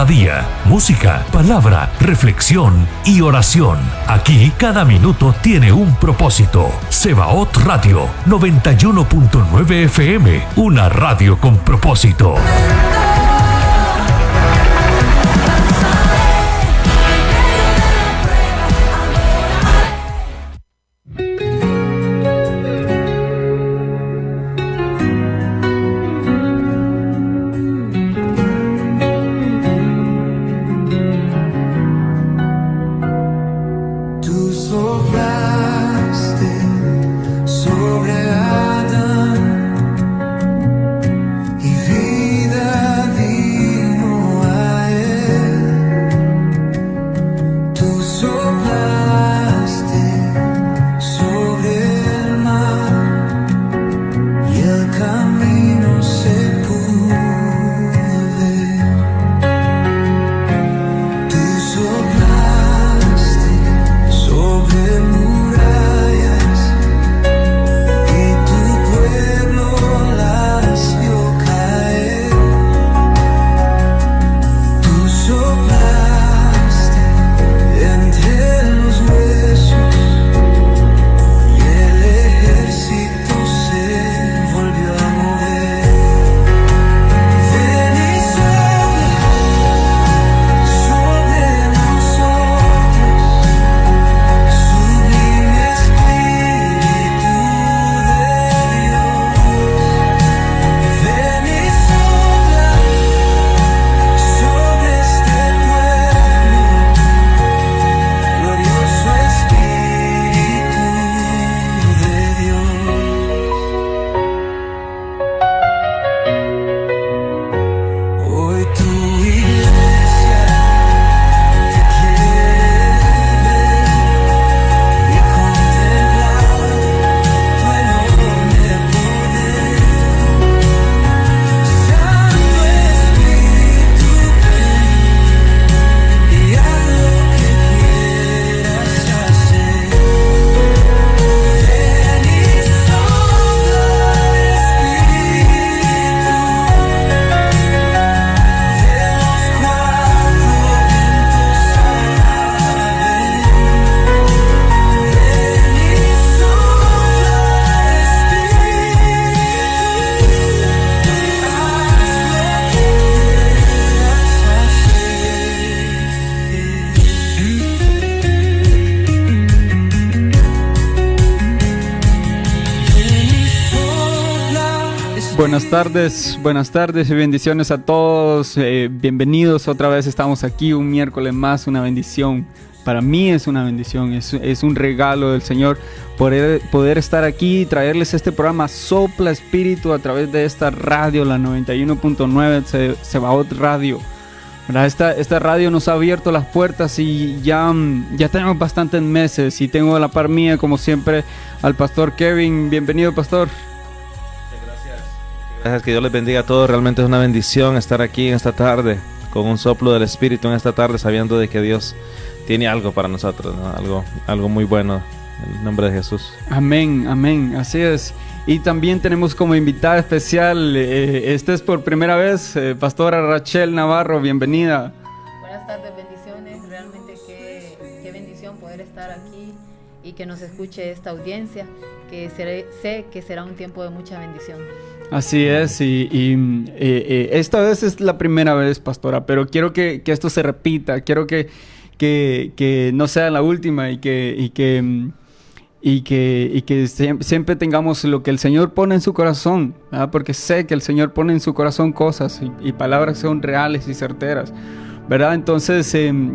cada día. Música, palabra, reflexión y oración. Aquí cada minuto tiene un propósito. Sebaot Radio 91.9 FM, una radio con propósito. Buenas tardes y bendiciones a todos. Bienvenidos otra vez, estamos aquí un miércoles más, una bendición. Para mí es una bendición, es un regalo del Señor poder estar aquí y traerles este programa Sopla Espíritu a través de esta radio, la 91.9 Sebaot Radio. ¿Verdad? Esta radio nos ha abierto las puertas y ya tenemos bastantes meses, y tengo a la par mía, como siempre, al pastor Kevin. Bienvenido, pastor. Gracias, que Dios les bendiga a todos. Realmente es una bendición estar aquí en esta tarde con un soplo del Espíritu en esta tarde, sabiendo de que Dios tiene algo para nosotros, ¿no? Algo muy bueno, en el nombre de Jesús. Amén, amén, así es. Y también tenemos como invitada especial, esta es por primera vez, pastora Rachel Navarro, bienvenida. Buenas tardes, bendiciones. Realmente qué bendición poder estar aquí y que nos escuche esta audiencia, que sé que será un tiempo de mucha bendición. Así es, y esta vez es la primera vez, pastora, pero quiero que esto se repita, quiero que no sea la última, y que siempre tengamos lo que el Señor pone en su corazón, ¿verdad? Porque sé que el Señor pone en su corazón cosas y palabras que son reales y certeras, ¿verdad? Entonces,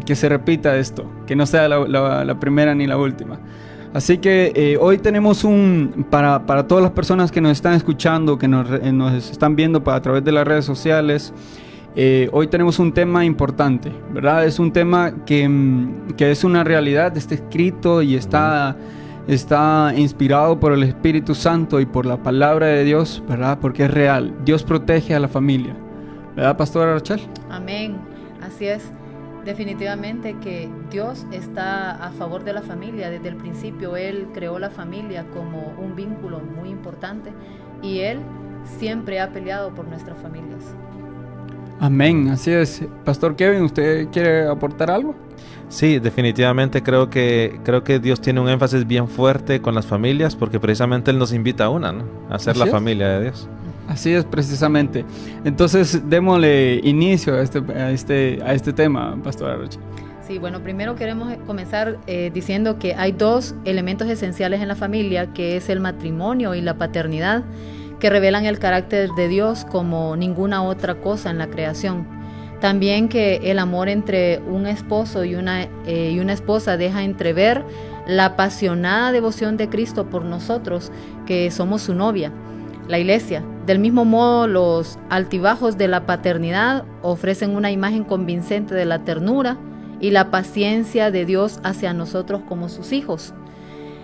que se repita esto, que no sea la primera ni la última. Así que hoy tenemos para todas las personas que nos están escuchando, que nos están viendo a través de las redes sociales, hoy tenemos un tema importante, ¿verdad? Es un tema que es una realidad, está escrito y está inspirado por el Espíritu Santo y por la palabra de Dios, ¿verdad? Porque es real. Dios protege a la familia, ¿verdad, pastora Rachel? Amén, así es. Definitivamente que Dios está a favor de la familia. Desde el principio Él creó la familia como un vínculo muy importante y Él siempre ha peleado por nuestras familias. Amén, así es. Pastor Kevin, ¿usted quiere aportar algo? Sí, definitivamente creo que Dios tiene un énfasis bien fuerte con las familias, porque precisamente Él nos invita a una, ¿no? A ser la familia de Dios. Así es, precisamente. Entonces, démosle inicio a este tema, Pastor Aroche. Sí, bueno, primero queremos comenzar diciendo que hay dos elementos esenciales en la familia, que es el matrimonio y la paternidad, que revelan el carácter de Dios como ninguna otra cosa en la creación. También que el amor entre un esposo y una esposa deja entrever la apasionada devoción de Cristo por nosotros, que somos su novia, la iglesia. Del mismo modo, los altibajos de la paternidad ofrecen una imagen convincente de la ternura y la paciencia de Dios hacia nosotros como sus hijos.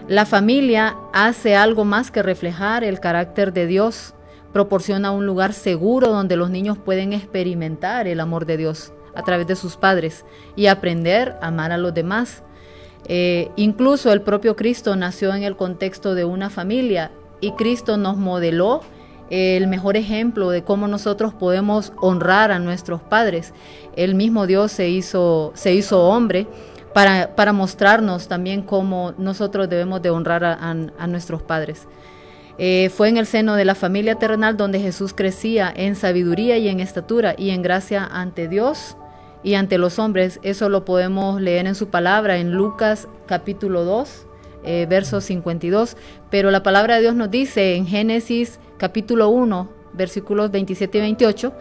La familia hace algo más que reflejar el carácter de Dios. Proporciona un lugar seguro donde los niños pueden experimentar el amor de Dios a través de sus padres y aprender a amar a los demás. Incluso el propio Cristo nació en el contexto de una familia, y Cristo nos modeló el mejor ejemplo de cómo nosotros podemos honrar a nuestros padres. El mismo Dios se hizo hombre para mostrarnos también cómo nosotros debemos de honrar a nuestros padres. Fue en el seno de la familia terrenal donde Jesús crecía en sabiduría y en estatura y en gracia ante Dios y ante los hombres. Eso lo podemos leer en su palabra en Lucas capítulo 2, verso 52. Pero la palabra de Dios nos dice en Génesis capítulo 1, versículos 27 y 28,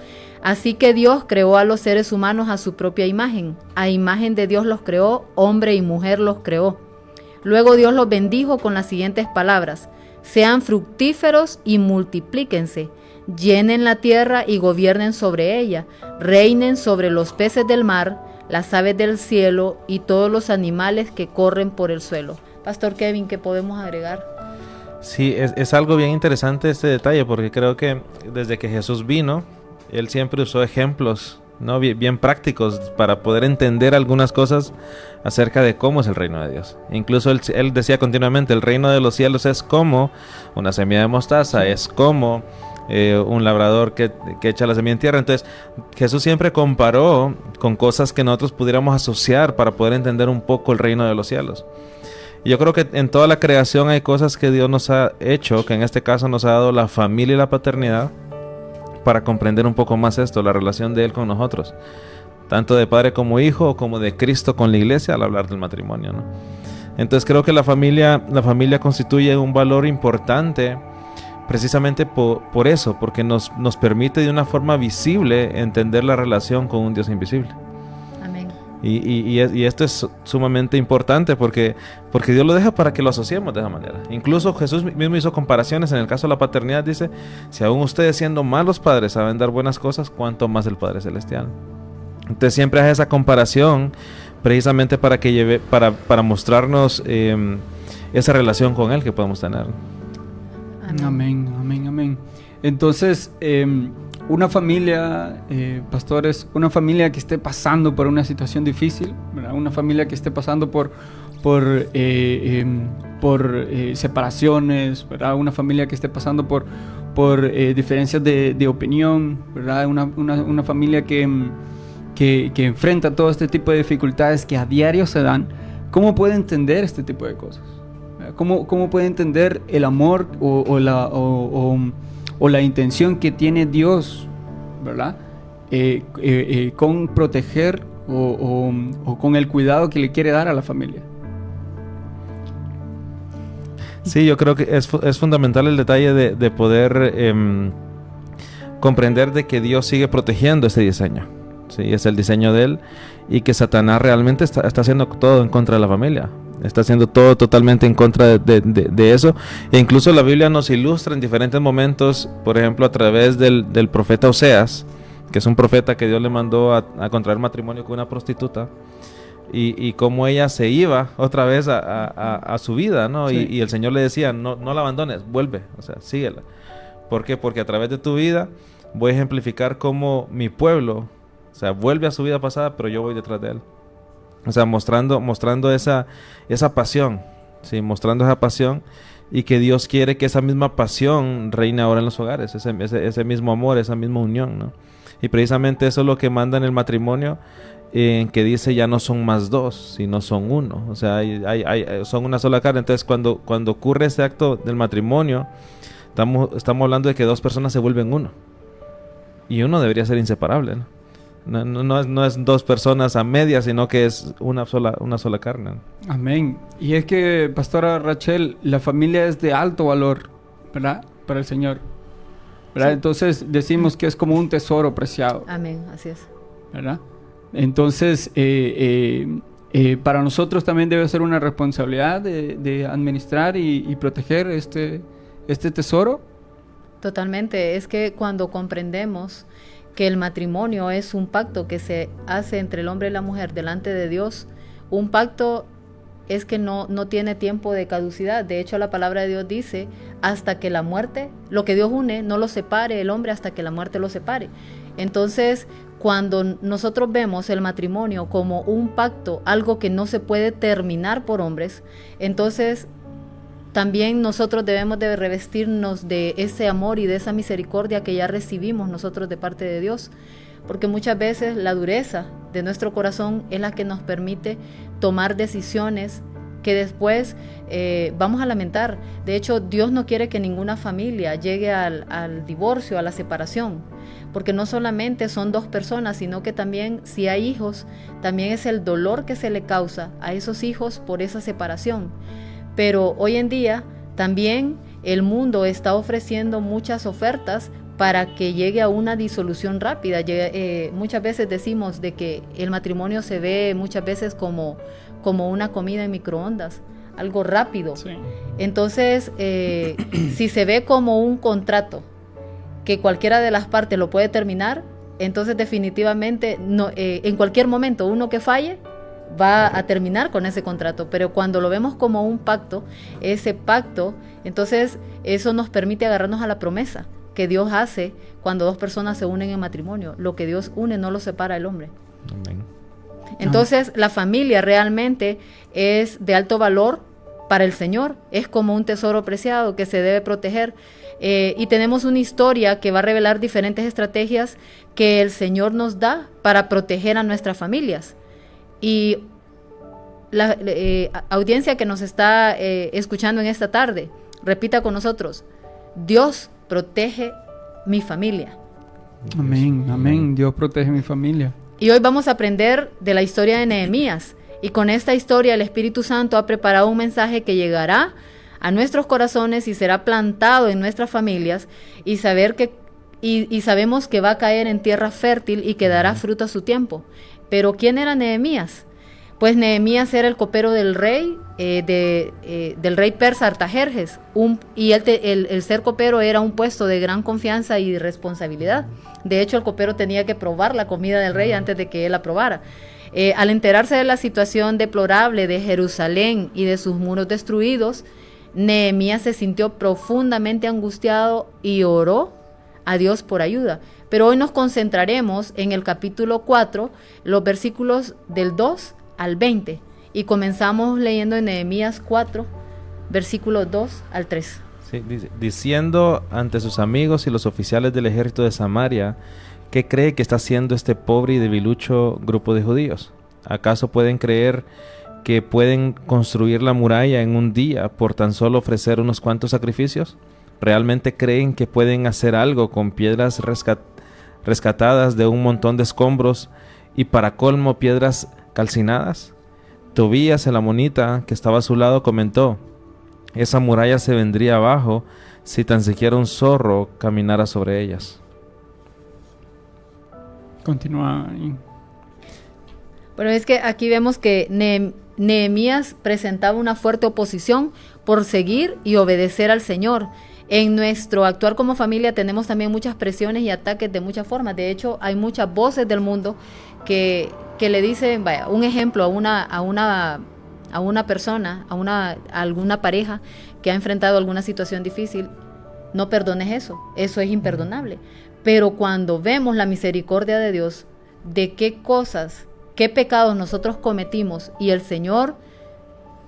así que Dios creó a los seres humanos a su propia imagen. A imagen de Dios los creó, hombre y mujer los creó. Luego Dios los bendijo con las siguientes palabras: sean fructíferos y multiplíquense, llenen la tierra y gobiernen sobre ella, reinen sobre los peces del mar, las aves del cielo y todos los animales que corren por el suelo. Pastor Kevin, ¿qué podemos agregar? Sí, es algo bien interesante este detalle, porque creo que desde que Jesús vino, Él siempre usó ejemplos, ¿no? bien prácticos para poder entender algunas cosas acerca de cómo es el reino de Dios. Incluso él decía continuamente, el reino de los cielos es como una semilla de mostaza, es como un labrador que echa la semilla en tierra. Entonces Jesús siempre comparó con cosas que nosotros pudiéramos asociar para poder entender un poco el reino de los cielos. Y yo creo que en toda la creación hay cosas que Dios nos ha hecho, que en este caso nos ha dado la familia y la paternidad, para comprender un poco más esto, la relación de Él con nosotros, tanto de padre como hijo, como de Cristo con la iglesia al hablar del matrimonio, ¿no? Entonces creo que la familia constituye un valor importante precisamente por eso, porque nos permite de una forma visible entender la relación con un Dios invisible. Amén. Y esto es sumamente importante porque Dios lo deja para que lo asociemos de esa manera. Incluso Jesús mismo hizo comparaciones en el caso de la paternidad. Dice, si aún ustedes siendo malos padres saben dar buenas cosas, ¿cuánto más el Padre Celestial? Entonces siempre hace esa comparación precisamente para mostrarnos esa relación con Él que podemos tener. Amén, amén, amén. Entonces, una familia, pastores, una familia que esté pasando por una situación difícil, ¿verdad? Una familia que esté pasando por separaciones, ¿verdad? Una familia que esté pasando por diferencias de opinión, ¿verdad? Una familia que enfrenta todo este tipo de dificultades que a diario se dan. ¿Cómo puede entender este tipo de cosas? ¿Cómo puede entender el amor o la intención que tiene Dios, ¿verdad? Con proteger o con el cuidado que le quiere dar a la familia? Sí, yo creo que es fundamental el detalle de poder comprender de que Dios sigue protegiendo este diseño. Sí, es el diseño de Él, y que Satanás realmente está haciendo todo en contra de la familia. Está haciendo todo totalmente en contra de eso. E incluso la Biblia nos ilustra en diferentes momentos, por ejemplo, a través del profeta Oseas, que es un profeta que Dios le mandó a contraer matrimonio con una prostituta, y cómo ella se iba otra vez a su vida, ¿no? Sí. Y el Señor le decía, no la abandones, vuelve, o sea, síguela. ¿Por qué? Porque a través de tu vida voy a ejemplificar cómo mi pueblo, o sea, vuelve a su vida pasada, pero yo voy detrás de él. O sea, mostrando esa pasión, ¿sí? Mostrando esa pasión, y que Dios quiere que esa misma pasión reine ahora en los hogares, ese mismo amor, esa misma unión, ¿no? Y precisamente eso es lo que manda en el matrimonio, en que dice ya no son más dos, sino son uno. O sea, son una sola carne. Entonces cuando ocurre ese acto del matrimonio, estamos hablando de que dos personas se vuelven uno. Y uno debería ser inseparable, ¿no? No es dos personas a medias, sino que es una sola carne. Amén. Y es que, Pastora Rachel, la familia es de alto valor, ¿verdad? Para el Señor, ¿verdad? Sí. Entonces decimos que es como un tesoro preciado. Amén, así es. ¿Verdad? Entonces, para nosotros también debe ser una responsabilidad de administrar y proteger este tesoro. Totalmente. Es que cuando comprendemos que el matrimonio es un pacto que se hace entre el hombre y la mujer delante de Dios, un pacto es que no tiene tiempo de caducidad. De hecho, la palabra de Dios dice, hasta que la muerte, lo que Dios une, no lo separe el hombre hasta que la muerte lo separe. Entonces, cuando nosotros vemos el matrimonio como un pacto, algo que no se puede terminar por hombres, entonces también nosotros debemos de revestirnos de ese amor y de esa misericordia que ya recibimos nosotros de parte de Dios, porque muchas veces la dureza de nuestro corazón es la que nos permite tomar decisiones que después vamos a lamentar. De hecho, Dios no quiere que ninguna familia llegue al divorcio, a la separación, porque no solamente son dos personas, sino que también si hay hijos, también es el dolor que se le causa a esos hijos por esa separación. Pero hoy en día también el mundo está ofreciendo muchas ofertas para que llegue a una disolución rápida. Muchas veces decimos de que el matrimonio se ve muchas veces como una comida en microondas, algo rápido. Sí. Entonces, si se ve como un contrato que cualquiera de las partes lo puede terminar, entonces definitivamente en cualquier momento uno que falle va a terminar con ese contrato. Pero cuando lo vemos como un pacto, ese pacto, entonces eso nos permite agarrarnos a la promesa que Dios hace cuando dos personas se unen en matrimonio. Lo que Dios une no lo separa el hombre. Amén. Entonces la familia realmente es de alto valor para el Señor, es como un tesoro preciado que se debe proteger. Y tenemos una historia que va a revelar diferentes estrategias que el Señor nos da para proteger a nuestras familias. Y la audiencia que nos está escuchando en esta tarde, repita con nosotros: Dios protege mi familia. Amén, amén. Dios protege mi familia. Y hoy vamos a aprender de la historia de Nehemías. Y con esta historia el Espíritu Santo ha preparado un mensaje que llegará a nuestros corazones y será plantado en nuestras familias, y sabemos que va a caer en tierra fértil y que dará fruto a su tiempo. Pero ¿quién era Nehemías? Pues Nehemías era el copero del rey, del rey persa Artajerjes, y el ser copero era un puesto de gran confianza y responsabilidad. De hecho, el copero tenía que probar la comida del rey antes de que él la probara. Al enterarse de la situación deplorable de Jerusalén y de sus muros destruidos, Nehemías se sintió profundamente angustiado y oró a Dios por ayuda. Pero hoy nos concentraremos en el capítulo 4, los versículos del 2 al 20. Y comenzamos leyendo en Nehemías 4, versículos 2 al 3. Sí, diciendo ante sus amigos y los oficiales del ejército de Samaria, ¿qué cree que está haciendo este pobre y debilucho grupo de judíos? ¿Acaso pueden creer que pueden construir la muralla en un día por tan solo ofrecer unos cuantos sacrificios? ¿Realmente creen que pueden hacer algo con piedras rescatadas de un montón de escombros y para colmo piedras calcinadas? Tobías el amonita, que estaba a su lado, comentó: esa muralla se vendría abajo si tan siquiera un zorro caminara sobre ellas. Continúa. Bueno, es que aquí vemos que Nehemías presentaba una fuerte oposición por seguir y obedecer al Señor. En nuestro actuar como familia tenemos también muchas presiones y ataques de muchas formas. De hecho, hay muchas voces del mundo que le dicen, vaya, un ejemplo a una persona, a alguna pareja que ha enfrentado alguna situación difícil: no perdones eso es imperdonable. Pero cuando vemos la misericordia de Dios, de qué cosas, qué pecados nosotros cometimos, y el Señor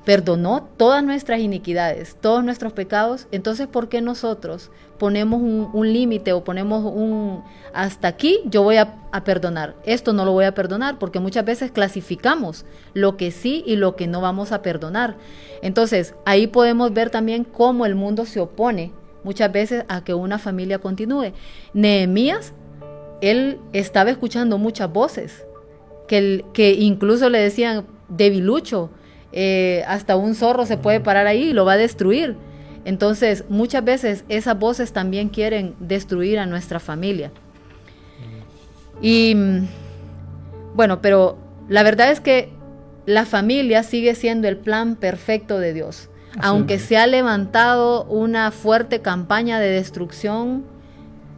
perdonó todas nuestras iniquidades, todos nuestros pecados. Entonces, ¿por qué nosotros ponemos un límite o ponemos hasta aquí yo voy a perdonar? Esto no lo voy a perdonar, porque muchas veces clasificamos lo que sí y lo que no vamos a perdonar. Entonces, ahí podemos ver también cómo el mundo se opone muchas veces a que una familia continúe. Nehemías, él estaba escuchando muchas voces, que incluso le decían, debilucho, hasta un zorro se puede parar ahí y lo va a destruir. Entonces, muchas veces esas voces también quieren destruir a nuestra familia. Y bueno, pero la verdad es que la familia sigue siendo el plan perfecto de Dios. Aunque se ha levantado una fuerte campaña de destrucción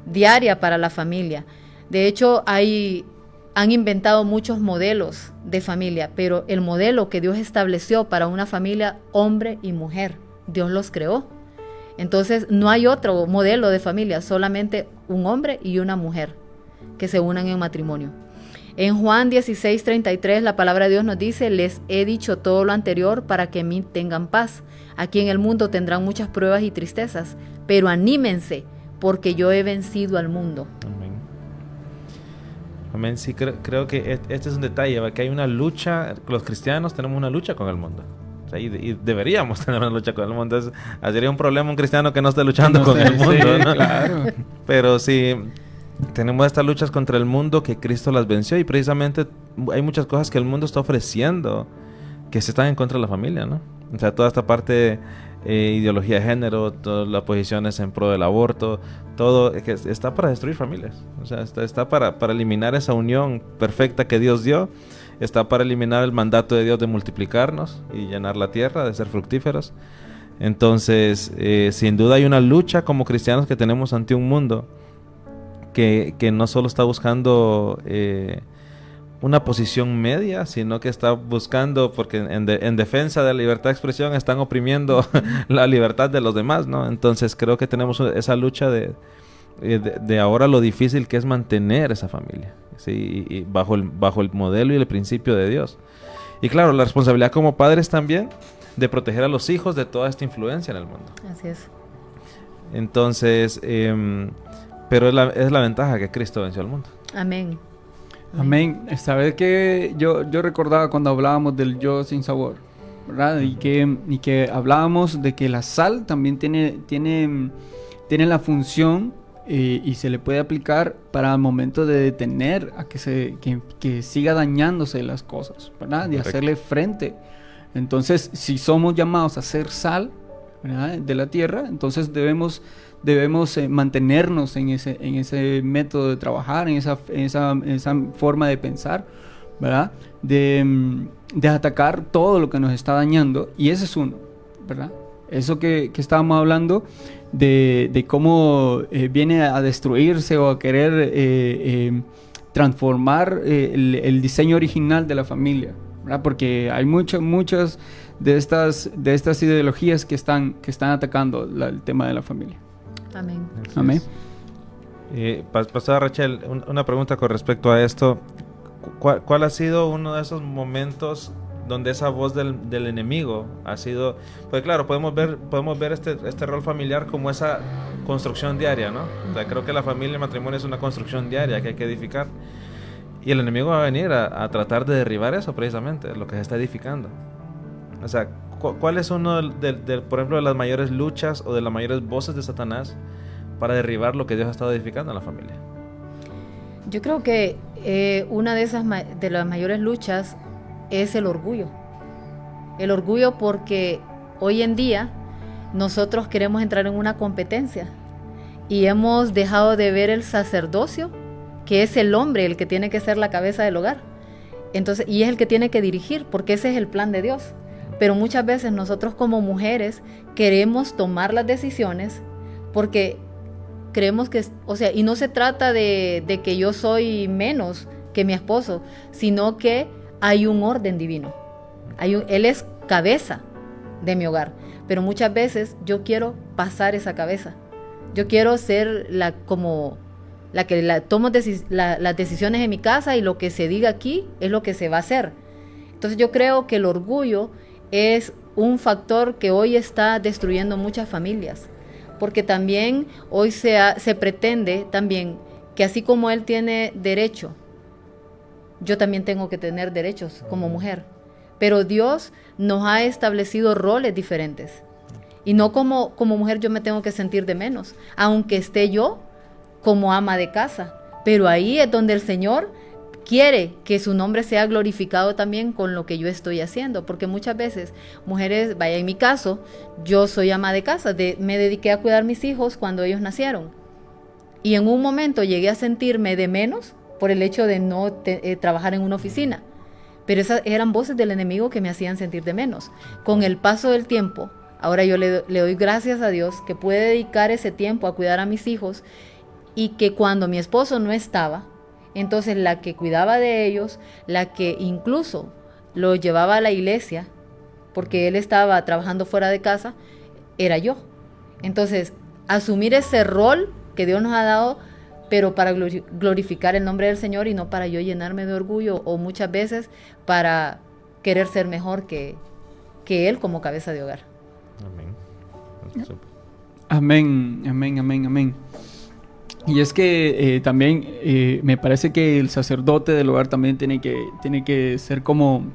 diaria para la familia. De hecho, han inventado muchos modelos de familia, pero el modelo que Dios estableció para una familia, hombre y mujer, Dios los creó. Entonces, no hay otro modelo de familia, solamente un hombre y una mujer que se unan en matrimonio. En Juan 16:33, la palabra de Dios nos dice, les he dicho todo lo anterior para que en mí tengan paz. Aquí en el mundo tendrán muchas pruebas y tristezas, pero anímense, porque yo he vencido al mundo. Amén. Amén. Sí, creo que este es un detalle, que hay una lucha, los cristianos tenemos una lucha con el mundo. O sea, y deberíamos tener una lucha con el mundo. Sería un problema un cristiano que no esté luchando con el mundo, sí, ¿no? Claro. Pero sí, tenemos estas luchas contra el mundo que Cristo las venció, y precisamente hay muchas cosas que el mundo está ofreciendo que se están en contra de la familia, ¿no? O sea, toda esta parte ideología de género, todas las posiciones en pro del aborto, todo que está para destruir familias. O sea, está para eliminar esa unión perfecta que Dios dio. Está para eliminar el mandato de Dios de multiplicarnos y llenar la tierra, de ser fructíferos. Entonces, sin duda hay una lucha como cristianos que tenemos ante un mundo que no solo está buscando una posición media, sino que está buscando, porque en defensa de la libertad de expresión están oprimiendo la libertad de los demás, ¿no? Entonces creo que tenemos esa lucha de ahora lo difícil que es mantener esa familia, ¿sí? Y bajo el modelo y el principio de Dios. Y claro, la responsabilidad como padres también de proteger a los hijos de toda esta influencia en el mundo. Así es. Entonces, pero es la ventaja que Cristo venció al mundo. Amén. Amén. Sabes que yo recordaba cuando hablábamos del yo sin sabor, ¿verdad? Y que hablábamos de que la sal también tiene la función y se le puede aplicar para el momento de detener a que siga dañándose las cosas, ¿verdad? Y hacerle frente. Entonces, si somos llamados a ser sal, ¿verdad?, de la tierra, entonces debemos mantenernos en ese método de trabajar, en esa forma de pensar, ¿verdad? De atacar todo lo que nos está dañando, y ese es uno, ¿verdad? Eso que estábamos hablando de cómo viene a destruirse o a querer transformar el diseño original de la familia, ¿verdad? Porque hay muchas de estas ideologías que están atacando el tema de la familia. Amén. Amén. Pastora Rachel, una pregunta con respecto a esto. ¿Cuál ha sido uno de esos momentos donde esa voz del enemigo ha sido? Pues claro, podemos ver este rol familiar como esa construcción diaria, ¿no? O sea, creo que la familia y el matrimonio es una construcción diaria que hay que edificar. Y el enemigo va a venir a tratar de derribar eso, precisamente, lo que se está edificando. O sea, ¿cuál es uno por ejemplo, de las mayores luchas o de las mayores voces de Satanás para derribar lo que Dios ha estado edificando en la familia? Yo creo que una de las mayores luchas es el orgullo. El orgullo, porque hoy en día nosotros queremos entrar en una competencia y hemos dejado de ver el sacerdocio, que es el hombre el que tiene que ser la cabeza del hogar. Entonces, y es el que tiene que dirigir, porque ese es el plan de Dios. Pero muchas veces nosotros como mujeres queremos tomar las decisiones porque creemos que, o sea, y no se trata de que yo soy menos que mi esposo, sino que hay un orden divino. Él es cabeza de mi hogar, pero muchas veces yo quiero pasar esa cabeza. Yo quiero ser la que tomo las decisiones en mi casa, y lo que se diga aquí es lo que se va a hacer. Entonces yo creo que el orgullo es un factor que hoy está destruyendo muchas familias, porque también hoy se pretende también que así como él tiene derecho, yo también tengo que tener derechos como mujer, pero Dios nos ha establecido roles diferentes, y no como mujer yo me tengo que sentir de menos, aunque esté yo como ama de casa, pero ahí es donde el Señor quiere que su nombre sea glorificado también con lo que yo estoy haciendo, porque muchas veces mujeres, vaya, en mi caso, yo soy ama de casa, me dediqué a cuidar mis hijos cuando ellos nacieron, y en un momento llegué a sentirme de menos por el hecho de no trabajar en una oficina, pero esas eran voces del enemigo que me hacían sentir de menos. Con el paso del tiempo, ahora yo le doy gracias a Dios que pude dedicar ese tiempo a cuidar a mis hijos, y que cuando mi esposo no estaba, entonces la que cuidaba de ellos, la que incluso lo llevaba a la iglesia, porque él estaba trabajando fuera de casa, era yo. Entonces, asumir ese rol que Dios nos ha dado, pero para glorificar el nombre del Señor y no para yo llenarme de orgullo, o muchas veces para querer ser mejor que Él como cabeza de hogar. Amén, amén, amén, amén. Y es que también me parece que el sacerdote del hogar también tiene que ser como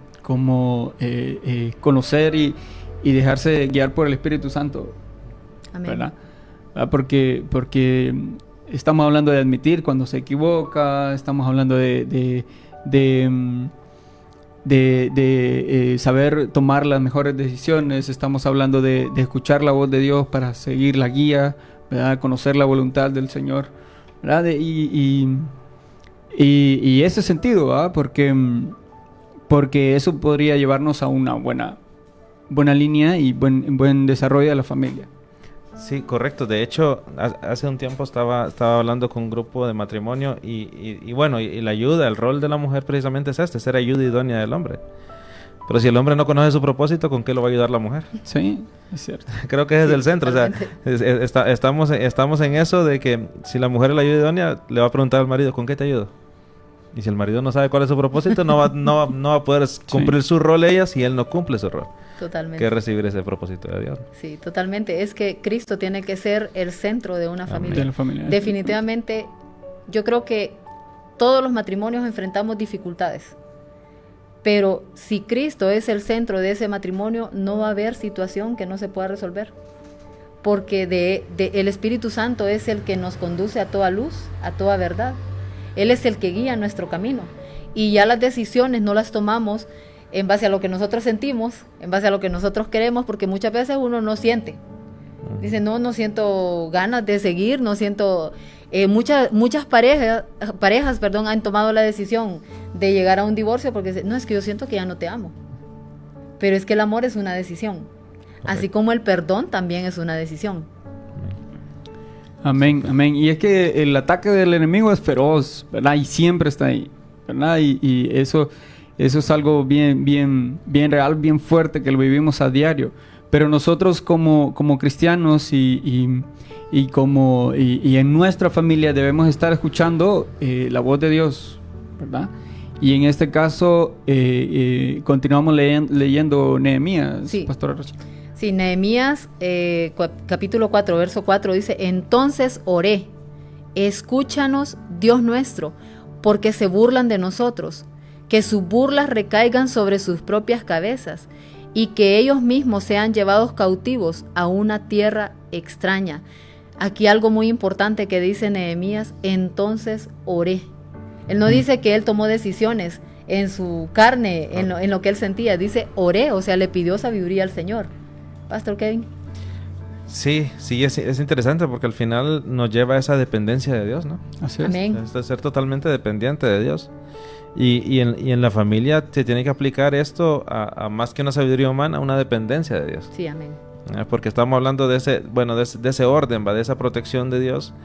conocer y dejarse guiar por el Espíritu Santo. Amén. ¿Verdad? Porque estamos hablando de admitir cuando se equivoca, estamos hablando de saber tomar las mejores decisiones, estamos hablando de escuchar la voz de Dios para seguir la guía, ¿verdad? Conocer la voluntad del Señor, ¿verdad? Y ese sentido, ¿verdad? Porque eso podría llevarnos a una buena línea y buen desarrollo de la familia. Sí, correcto. De hecho, hace un tiempo estaba hablando con un grupo de matrimonio y bueno, y la ayuda, el rol de la mujer precisamente es ser ayuda idónea del hombre. Pero si el hombre no conoce su propósito, ¿con qué lo va a ayudar la mujer? Sí, es cierto. Creo que es el centro. O sea, estamos en eso de que si la mujer es la ayuda idónea, le va a preguntar al marido, ¿con qué te ayudo? Y si el marido no sabe cuál es su propósito, no va a poder cumplir su rol ella si él no cumple su rol. Totalmente. Que es recibir ese propósito de Dios. Sí, totalmente. Es que Cristo tiene que ser el centro de una familia. De la familia. Definitivamente, yo creo que todos los matrimonios enfrentamos dificultades. Pero si Cristo es el centro de ese matrimonio, no va a haber situación que no se pueda resolver. Porque el Espíritu Santo es el que nos conduce a toda luz, a toda verdad. Él es el que guía nuestro camino. Y ya las decisiones no las tomamos en base a lo que nosotros sentimos, en base a lo que nosotros queremos, porque muchas veces uno no siente. Dice, no siento ganas de seguir, no siento... muchas parejas han tomado la decisión de llegar a un divorcio porque no, es que yo siento que ya no te amo. Pero es que el amor es una decisión. Okay. Así como el perdón también es una decisión. Amén, amén. Y es que el ataque del enemigo es feroz, ¿verdad? Y siempre está ahí, ¿verdad? Y eso es algo bien real, bien fuerte, que lo vivimos a diario. Pero nosotros como cristianos y en nuestra familia debemos estar escuchando la voz de Dios, ¿verdad? Y en este caso continuamos leyendo Nehemías, sí. Pastora Rocha. Sí, Nehemías capítulo 4, verso 4 dice, entonces oré, escúchanos, Dios nuestro, porque se burlan de nosotros, que sus burlas recaigan sobre sus propias cabezas, y que ellos mismos sean llevados cautivos a una tierra extraña. Aquí algo muy importante que dice Nehemías, entonces oré. Él no dice que él tomó decisiones en su carne, en lo que él sentía, dice oré, o sea, le pidió sabiduría al Señor. Pastor Kevin. Sí, es interesante porque al final nos lleva a esa dependencia de Dios, ¿no? Así es. Amén. Es ser totalmente dependiente de Dios. Y en la familia se tiene que aplicar esto a más que una sabiduría humana, una dependencia de Dios. Sí, amén. Porque estamos hablando de ese orden, de esa protección de Dios,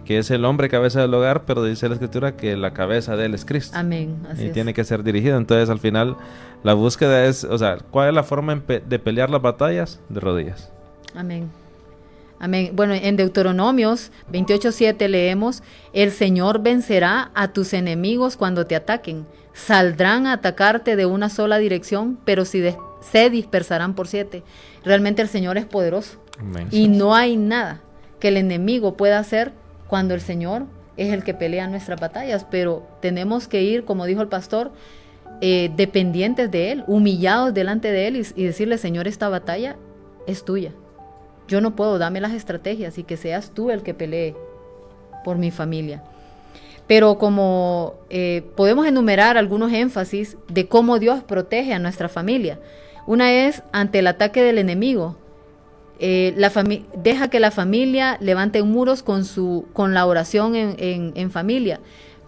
que es el hombre cabeza del hogar, pero dice la Escritura que la cabeza de él es Cristo. Amén, así es. Tiene que ser dirigido. Entonces, al final, la búsqueda es, o sea, ¿cuál es la forma de pelear las batallas? De rodillas. Amén. Amén. Bueno, en Deuteronomios 28:7 leemos, el Señor vencerá a tus enemigos cuando te ataquen. Saldrán a atacarte de una sola dirección, pero si se dispersarán por 7. Realmente el Señor es poderoso. Amén. Y no hay nada que el enemigo pueda hacer cuando el Señor es el que pelea nuestras batallas, pero tenemos que ir, como dijo el pastor, dependientes de Él, humillados delante de Él y decirle, Señor, esta batalla es tuya. Yo no puedo, dame las estrategias y que seas tú el que pelee por mi familia. Pero como podemos enumerar algunos énfasis de cómo Dios protege a nuestra familia. Una es ante el ataque del enemigo. Deja que la familia levante muros con la oración en familia.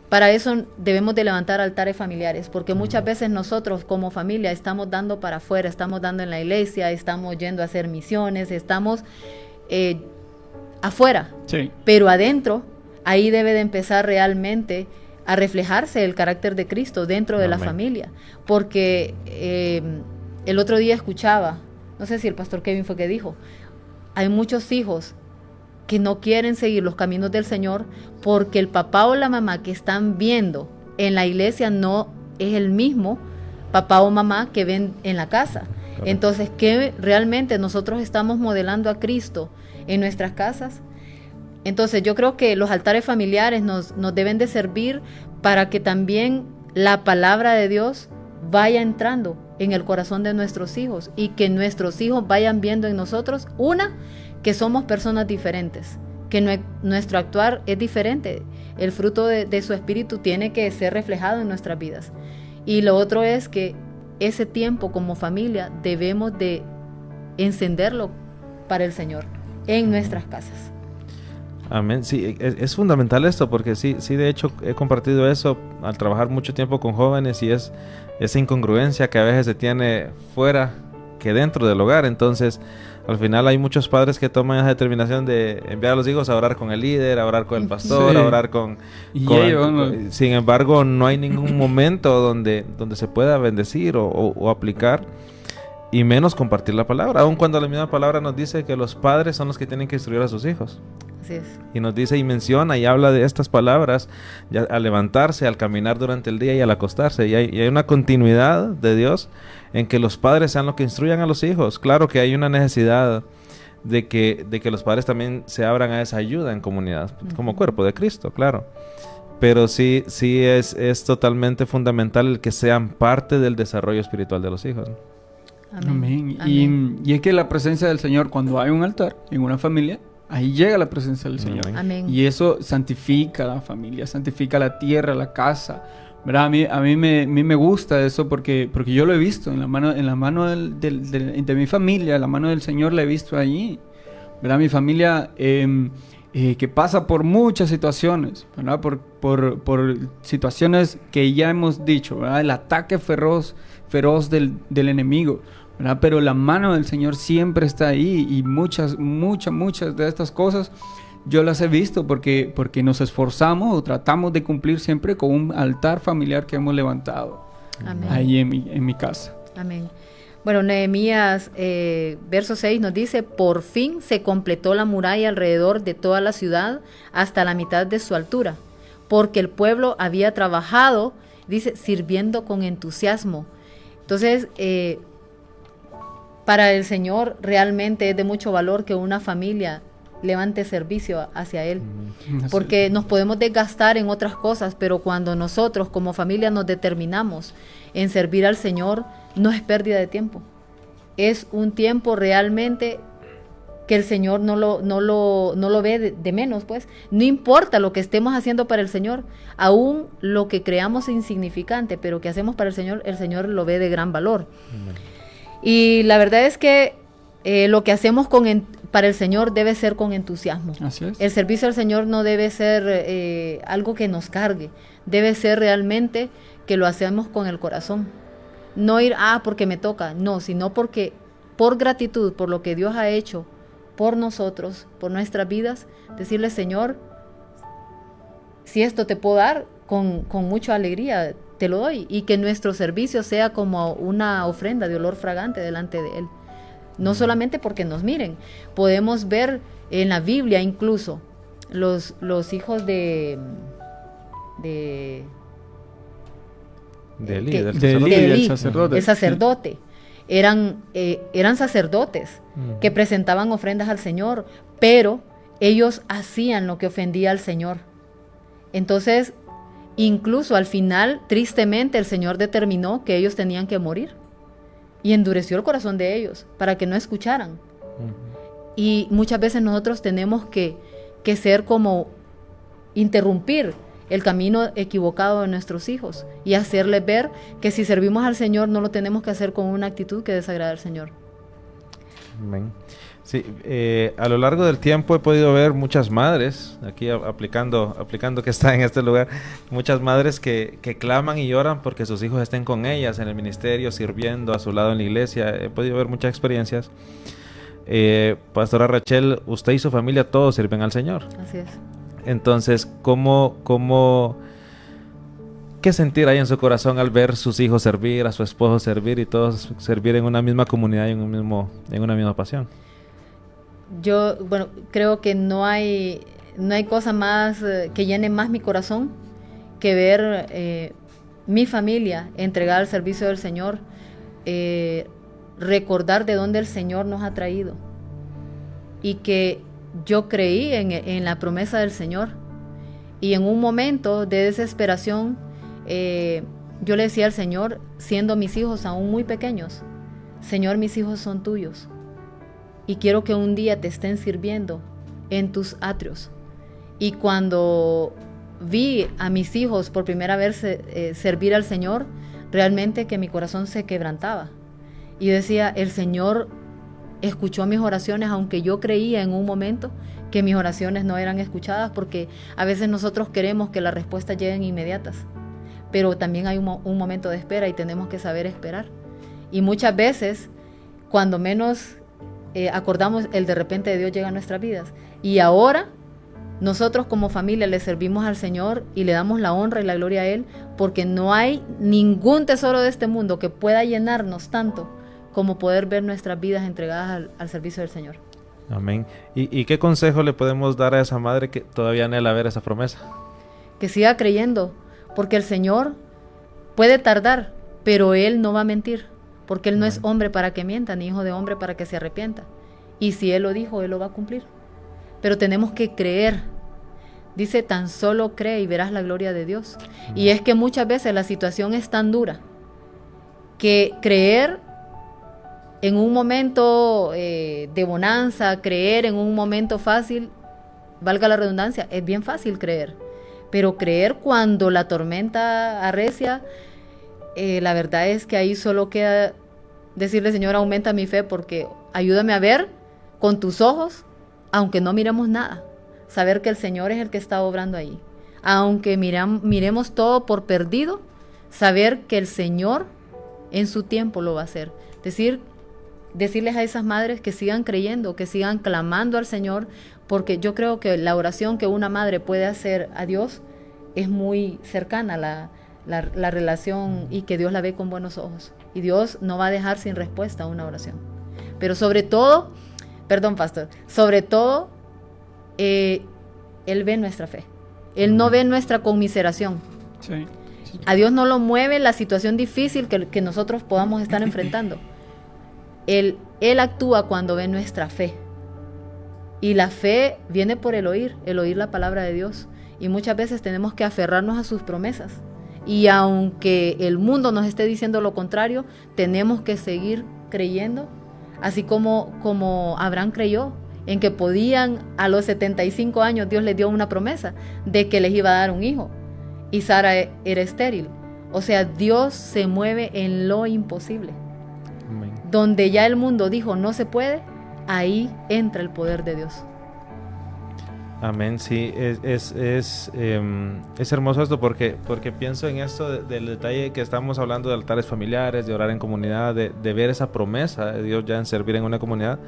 Para eso debemos de levantar altares familiares, porque muchas veces nosotros como familia estamos dando para afuera, estamos dando en la iglesia, estamos yendo a hacer misiones, estamos afuera, sí. Pero adentro, ahí debe de empezar realmente a reflejarse el carácter de Cristo dentro de la familia, porque el otro día escuchaba, no sé si el pastor Kevin fue que dijo, hay muchos hijos que no quieren seguir los caminos del Señor porque el papá o la mamá que están viendo en la iglesia no es el mismo papá o mamá que ven en la casa. Correcto. Entonces, ¿qué realmente nosotros estamos modelando a Cristo en nuestras casas? Entonces, yo creo que los altares familiares nos deben de servir para que también la palabra de Dios vaya entrando en el corazón de nuestros hijos y que nuestros hijos vayan viendo en nosotros, que somos personas diferentes, que nuestro actuar es diferente, el fruto de su espíritu tiene que ser reflejado en nuestras vidas. Y lo otro es que ese tiempo como familia debemos de encenderlo para el Señor en nuestras casas. Amén. Sí, es fundamental esto, porque sí, de hecho he compartido eso al trabajar mucho tiempo con jóvenes, y es esa incongruencia que a veces se tiene fuera que dentro del hogar. Entonces, al final hay muchos padres que toman esa determinación de enviar a los hijos a orar con el líder, a orar con el pastor, sí, a orar con sin embargo, no hay ningún momento donde se pueda bendecir o aplicar, y menos compartir la palabra, aun cuando la misma palabra nos dice que los padres son los que tienen que instruir a sus hijos. Así es. Y nos dice y menciona y habla de estas palabras ya al levantarse, al caminar durante el día y al acostarse. Y hay una continuidad de Dios en que los padres sean los que instruyan a los hijos. Claro que hay una necesidad de que los padres también se abran a esa ayuda en comunidad, como cuerpo de Cristo, claro. Pero sí es totalmente fundamental el que sean parte del desarrollo espiritual de los hijos. Amén. Amén. Y es que la presencia del Señor, cuando hay un altar en una familia, ahí llega la presencia del Señor. Amén. Y eso santifica la familia, santifica la tierra, la casa. ¿Verdad? A mí me gusta eso porque yo lo he visto en la mano de mi familia, la mano del Señor la he visto allí. ¿Verdad? Mi familia que pasa por muchas situaciones, ¿verdad? Por situaciones que ya hemos dicho, ¿verdad? El ataque feroz del enemigo, ¿verdad? Pero la mano del Señor siempre está ahí, y muchas de estas cosas yo las he visto porque nos esforzamos o tratamos de cumplir siempre con un altar familiar que hemos levantado. Amén. Ahí en mi casa. Amén. Bueno, Nehemías verso 6 nos dice: por fin se completó la muralla alrededor de toda la ciudad hasta la mitad de su altura, porque el pueblo había trabajado, dice, sirviendo con entusiasmo. Entonces, para el Señor realmente es de mucho valor que una familia levante servicio hacia Él, porque nos podemos desgastar en otras cosas, pero cuando nosotros como familia nos determinamos en servir al Señor, no es pérdida de tiempo, es un tiempo realmente que el Señor no lo ve de menos, pues. No importa lo que estemos haciendo para el Señor, aún lo que creamos insignificante, pero que hacemos para el Señor lo ve de gran valor. Y la verdad es que lo que hacemos para el Señor debe ser con entusiasmo. Así es. El servicio al Señor no debe ser algo que nos cargue, debe ser realmente que lo hacemos con el corazón. No ir, porque me toca, no, sino porque por gratitud, por lo que Dios ha hecho por nosotros, por nuestras vidas, decirle: Señor, si esto te puedo dar, con mucha alegría te lo doy, y que nuestro servicio sea como una ofrenda de olor fragante delante de Él. No solamente porque nos miren, podemos ver en la Biblia incluso los hijos de Elí, el sacerdote. eran sacerdotes que presentaban ofrendas al Señor, pero ellos hacían lo que ofendía al Señor. Entonces, incluso al final, tristemente, el Señor determinó que ellos tenían que morir y endureció el corazón de ellos para que no escucharan. Y muchas veces nosotros tenemos que ser como interrumpir el camino equivocado de nuestros hijos y hacerles ver que si servimos al Señor no lo tenemos que hacer con una actitud que desagrada al Señor. Amén. Sí, a lo largo del tiempo he podido ver muchas madres, aquí aplicando que está en este lugar, muchas madres que claman y lloran porque sus hijos estén con ellas en el ministerio, sirviendo a su lado en la iglesia. He podido ver muchas experiencias. Pastora Rachel, usted y su familia todos sirven al Señor. Así es. Entonces, ¿qué sentir hay en su corazón al ver sus hijos servir, a su esposo servir y todos servir en una misma comunidad y en una misma pasión? Yo, creo que no hay cosa más que llene más mi corazón que ver mi familia entregada al servicio del Señor, recordar de dónde el Señor nos ha traído y que yo creí en la promesa del Señor, y en un momento de desesperación yo le decía al Señor, siendo mis hijos aún muy pequeños: Señor, mis hijos son tuyos y quiero que un día te estén sirviendo en tus atrios. Y cuando vi a mis hijos por primera vez servir al Señor, realmente que mi corazón se quebrantaba. Y decía, el Señor escuchó mis oraciones, aunque yo creía en un momento que mis oraciones no eran escuchadas, porque a veces nosotros queremos que las respuestas lleguen inmediatas, pero también hay un momento de espera y tenemos que saber esperar. Y muchas veces, cuando menos acordamos, el de repente de Dios llega a nuestras vidas. Y ahora nosotros como familia le servimos al Señor y le damos la honra y la gloria a Él, porque no hay ningún tesoro de este mundo que pueda llenarnos tanto como poder ver nuestras vidas entregadas al servicio del Señor. Amén. ¿Y qué consejo le podemos dar a esa madre que todavía anhela ver esa promesa? Que siga creyendo, porque el Señor puede tardar, pero Él no va a mentir, porque Él no es hombre para que mienta, ni hijo de hombre para que se arrepienta. Y si Él lo dijo, Él lo va a cumplir. Pero tenemos que creer. Dice, tan solo cree y verás la gloria de Dios. Y es que muchas veces la situación es tan dura que creer en un momento de bonanza, creer en un momento fácil, valga la redundancia, es bien fácil creer. Pero creer cuando la tormenta arrecia, la verdad es que ahí solo queda decirle, Señor, aumenta mi fe, porque ayúdame a ver con tus ojos, aunque no miremos nada, saber que el Señor es el que está obrando ahí. Aunque miremos todo por perdido, saber que el Señor en su tiempo lo va a hacer. Decirles a esas madres que sigan creyendo, que sigan clamando al Señor, porque yo creo que la oración que una madre puede hacer a Dios es muy cercana a la relación, y que Dios la ve con buenos ojos. Y Dios no va a dejar sin respuesta a una oración. Pero sobre todo, Él ve nuestra fe. Él no ve nuestra conmiseración. Sí. A Dios no lo mueve la situación difícil que nosotros podamos estar enfrentando. Él actúa cuando ve nuestra fe. Y la fe viene por el oír la palabra de Dios. Y muchas veces tenemos que aferrarnos a sus promesas. Y aunque el mundo nos esté diciendo lo contrario, tenemos que seguir creyendo, así como Abraham creyó en que podían, a los 75 años Dios les dio una promesa de que les iba a dar un hijo, y Sara era estéril. O sea, Dios se mueve en lo imposible. Amén. Donde ya el mundo dijo no se puede, ahí entra el poder de Dios. Amén, sí, es hermoso esto porque pienso en esto del detalle que estamos hablando de altares familiares, de orar en comunidad, de ver esa promesa de Dios ya en servir en una comunidad,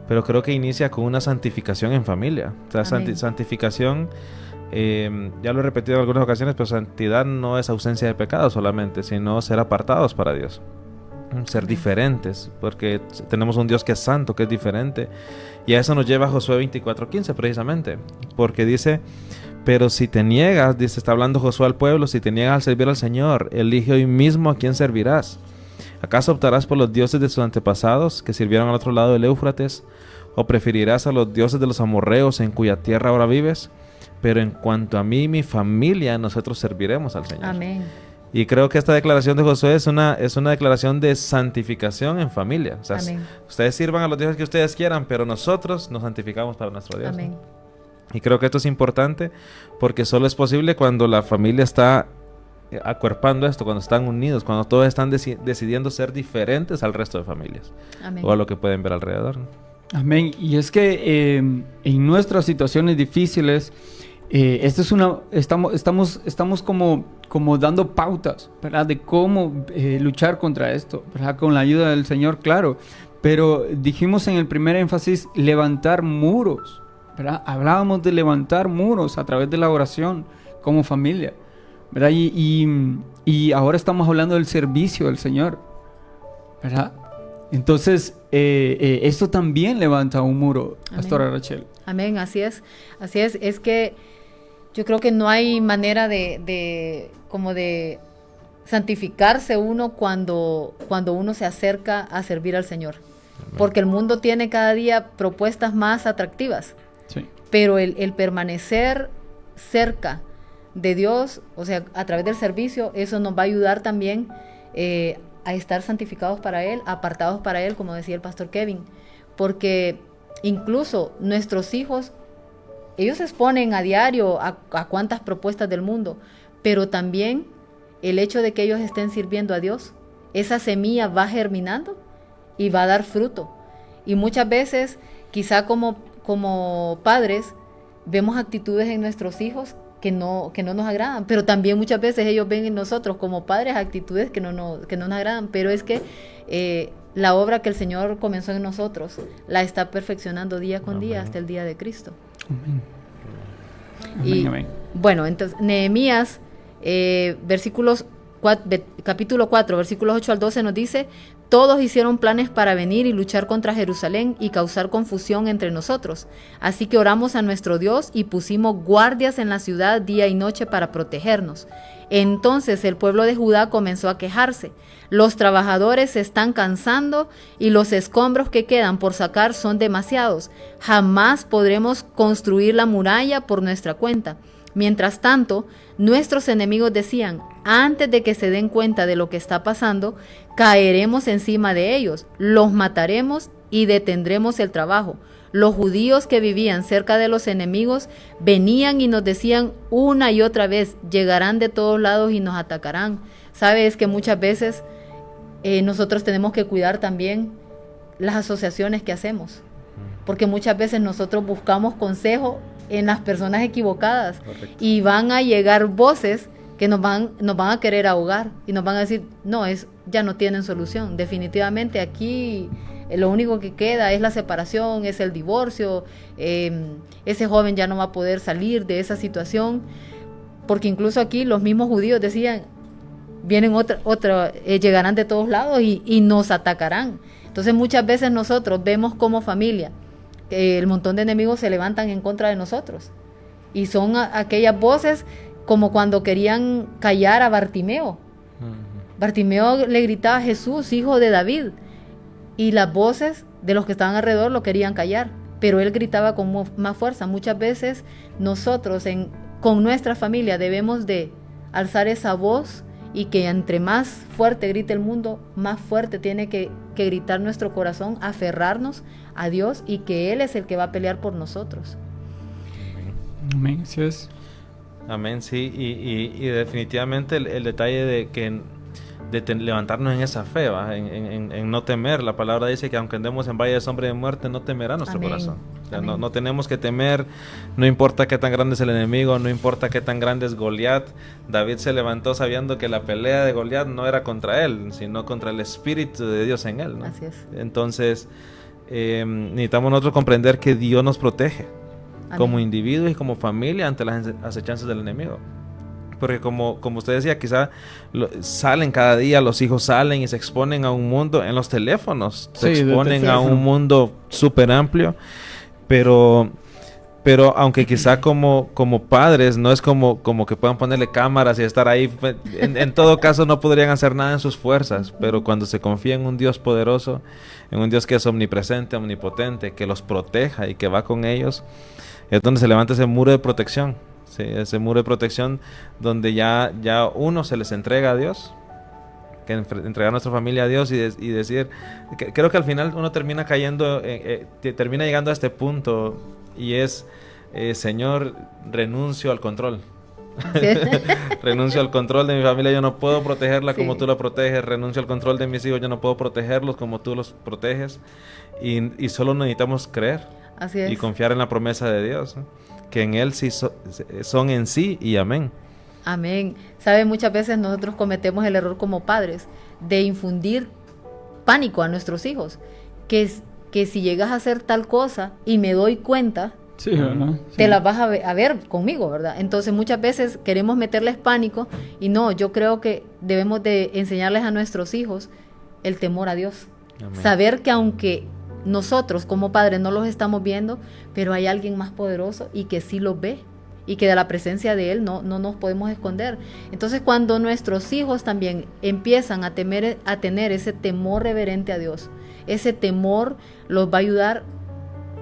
pero creo que inicia con una santificación en familia. O sea, santificación, ya lo he repetido en algunas ocasiones, pero santidad no es ausencia de pecado solamente, sino ser apartados para Dios. Ser diferentes, porque tenemos un Dios que es santo, que es diferente, y a eso nos lleva Josué 24:15 precisamente, porque dice, pero si te niegas, está hablando Josué al pueblo, si te niegas al servir al Señor, elige hoy mismo a quién servirás, ¿Acaso optarás por los dioses de tus antepasados que sirvieron al otro lado del Éufrates? ¿O preferirás a los dioses de los amorreos en cuya tierra ahora vives? Pero en cuanto a mí y mi familia, nosotros serviremos al Señor. Amén. Y creo que esta declaración de Josué es una declaración de santificación en familia. O sea, Amén. ustedes sirvan a los dioses que ustedes quieran, pero nosotros nos santificamos para nuestro Dios. Amén. Y creo que esto es importante porque solo es posible cuando la familia está acuerpando esto, cuando están unidos, cuando todos están decidiendo ser diferentes al resto de familias. Amén. O a lo que pueden ver alrededor, ¿no? Amén. Y es que en nuestras situaciones difíciles, esto es estamos como dando pautas, ¿verdad? De cómo luchar contra esto, ¿verdad? Con la ayuda del Señor, claro. Pero dijimos en el primer énfasis, levantar muros, ¿verdad? Hablábamos de levantar muros a través de la oración como familia, ¿verdad? Y ahora estamos hablando del servicio del Señor, ¿verdad? Entonces, esto también levanta un muro, Pastora Rachel. Amén, así es. Así es. Es que yo creo que no hay manera de santificarse uno cuando uno se acerca a servir al Señor. Amén. Porque el mundo tiene cada día propuestas más atractivas. Sí. Pero el permanecer cerca de Dios, o sea, a través del servicio, eso nos va a ayudar también a estar santificados para Él, apartados para Él, como decía el pastor Kevin, porque incluso nuestros hijos, ellos se exponen a diario a cuantas propuestas del mundo, pero también el hecho de que ellos estén sirviendo a Dios, esa semilla va germinando y va a dar fruto. Y muchas veces, quizá como padres, vemos actitudes en nuestros hijos que no nos agradan, pero también muchas veces ellos ven en nosotros como padres actitudes que no nos agradan, pero es que la obra que el Señor comenzó en nosotros la está perfeccionando día con día hasta el día de Cristo. Amén. Y amén. bueno, entonces Nehemías capítulo 4, versículos 8 al 12 nos dice: todos hicieron planes para venir y luchar contra Jerusalén y causar confusión entre nosotros. Así que oramos a nuestro Dios y pusimos guardias en la ciudad día y noche para protegernos. Entonces el pueblo de Judá comenzó a quejarse. Los trabajadores se están cansando y los escombros que quedan por sacar son demasiados. Jamás podremos construir la muralla por nuestra cuenta. Mientras tanto, nuestros enemigos decían: antes de que se den cuenta de lo que está pasando, caeremos encima de ellos, los mataremos y detendremos el trabajo. Los judíos que vivían cerca de los enemigos venían y nos decían una y otra vez: llegarán de todos lados y nos atacarán. Sabes que muchas veces nosotros tenemos que cuidar también las asociaciones que hacemos, porque muchas veces nosotros buscamos consejo en las personas equivocadas. Correcto. Y van a llegar voces que nos van a querer ahogar y nos van a decir: no, ya no tienen solución, definitivamente aquí lo único que queda es la separación, es el divorcio, ese joven ya no va a poder salir de esa situación, porque incluso aquí los mismos judíos decían: vienen llegarán de todos lados y nos atacarán. Entonces muchas veces nosotros vemos como familia el montón de enemigos se levantan en contra de nosotros. Y son aquellas voces como cuando querían callar a Bartimeo. Bartimeo le gritaba: Jesús, hijo de David. Y las voces de los que estaban alrededor lo querían callar, pero él gritaba con más fuerza. Muchas veces nosotros con nuestra familia debemos de alzar esa voz, y que entre más fuerte grite el mundo, más fuerte tiene que gritar nuestro corazón, aferrarnos a Dios, y que Él es el que va a pelear por nosotros. Amén, así es. Amén, sí, y definitivamente el detalle de levantarnos en esa fe, en no temer. La palabra dice que aunque andemos en valle de sombra de muerte, no temerá nuestro Amén. corazón. O sea, no tenemos que temer, no importa qué tan grande es el enemigo, no importa qué tan grande es Goliat. David se levantó sabiendo que la pelea de Goliat no era contra él, sino contra el Espíritu de Dios en él, ¿no? Así es. Entonces, necesitamos nosotros comprender que Dios nos protege. Amén. Como individuos y como familia ante las acechanzas del enemigo. Porque como usted decía, quizá salen cada día, los hijos salen y se exponen a un mundo en los teléfonos, se exponen a un mundo súper amplio, pero Pero aunque quizá como padres no es como que puedan ponerle cámaras y estar ahí, en todo caso no podrían hacer nada en sus fuerzas, pero cuando se confía en un Dios poderoso, en un Dios que es omnipresente, omnipotente, que los proteja y que va con ellos, es donde se levanta ese muro de protección, ¿sí? Ese muro de protección donde ya uno se les entrega a Dios, que entregar a nuestra familia a Dios y decir, creo que al final uno termina cayendo, termina llegando a este punto. Y es, Señor, renuncio al control. ¿Sí? Renuncio al control de mi familia, yo no puedo protegerla como tú la proteges. Renuncio al control de mis hijos, yo no puedo protegerlos como tú los proteges. Y solo necesitamos creer. Así es. Y confiar en la promesa de Dios, ¿no? Que en Él sí son en sí y amén. Amén. Sabe, muchas veces nosotros cometemos el error como padres de infundir pánico a nuestros hijos. Que si llegas a hacer tal cosa y me doy cuenta, sí, ¿no? Sí. Te las vas a ver conmigo, ¿verdad? Entonces muchas veces queremos meterles pánico y no, yo creo que debemos de enseñarles a nuestros hijos el temor a Dios. Amén. Saber que aunque nosotros como padres no los estamos viendo, pero hay alguien más poderoso y que sí los ve y que de la presencia de Él no nos podemos esconder. Entonces cuando nuestros hijos también empiezan a tener ese temor reverente a Dios, ese temor los va a ayudar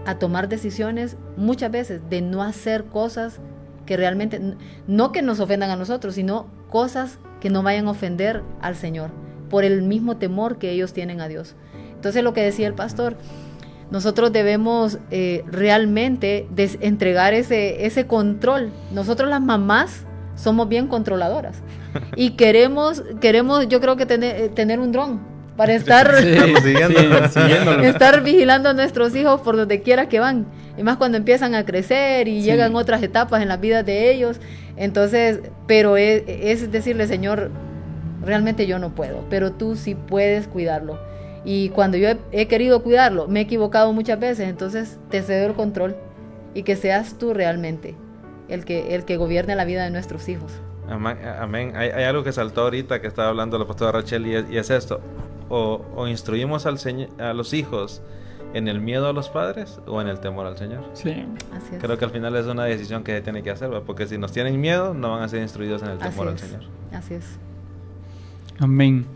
a tomar decisiones muchas veces de no hacer cosas que realmente, no que nos ofendan a nosotros, sino cosas que no vayan a ofender al Señor, por el mismo temor que ellos tienen a Dios. Entonces lo que decía el pastor, nosotros debemos realmente entregar ese control. Nosotros las mamás somos bien controladoras y queremos yo creo que tener un dron para estar, estar vigilando a nuestros hijos por donde quiera que van. Y más cuando empiezan a crecer y llegan otras etapas en las vidas de ellos. Entonces, pero es decirle, Señor, realmente yo no puedo, pero tú sí puedes cuidarlo. Y cuando yo he querido cuidarlo, me he equivocado muchas veces, entonces te cedo el control y que seas tú realmente el que gobierne la vida de nuestros hijos. Amén. Hay algo que saltó ahorita que estaba hablando la pastora Rachel y es esto. O instruimos a los hijos en el miedo a los padres o en el temor al Señor. Sí. Así es. Creo que al final es una decisión que se tiene que hacer, ¿verdad? Porque si nos tienen miedo, no van a ser instruidos en el temor al Señor. Así es. Amén.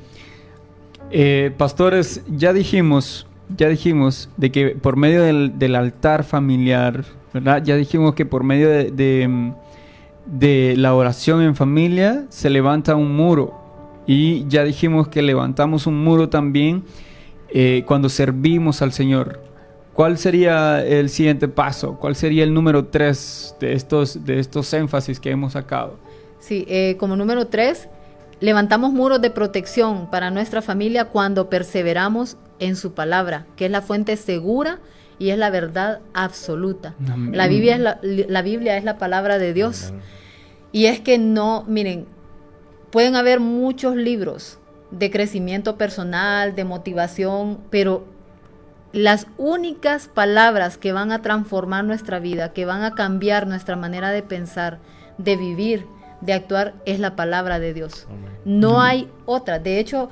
Pastores, ya dijimos de que por medio del altar familiar, ¿verdad? Ya dijimos que por medio de la oración en familia se levanta un muro. Y ya dijimos que levantamos un muro también cuando servimos al Señor. ¿Cuál sería el siguiente paso? ¿Cuál sería el número 3 de estos énfasis que hemos sacado? Sí, como número 3, levantamos muros de protección para nuestra familia cuando perseveramos en su palabra, que es la fuente segura y es la verdad absoluta. Amén. La Biblia es la palabra de Dios. Amén. Y es que miren, pueden haber muchos libros de crecimiento personal, de motivación, pero las únicas palabras que van a transformar nuestra vida, que van a cambiar nuestra manera de pensar, de vivir, de actuar, es la palabra de Dios. No hay otra. De hecho,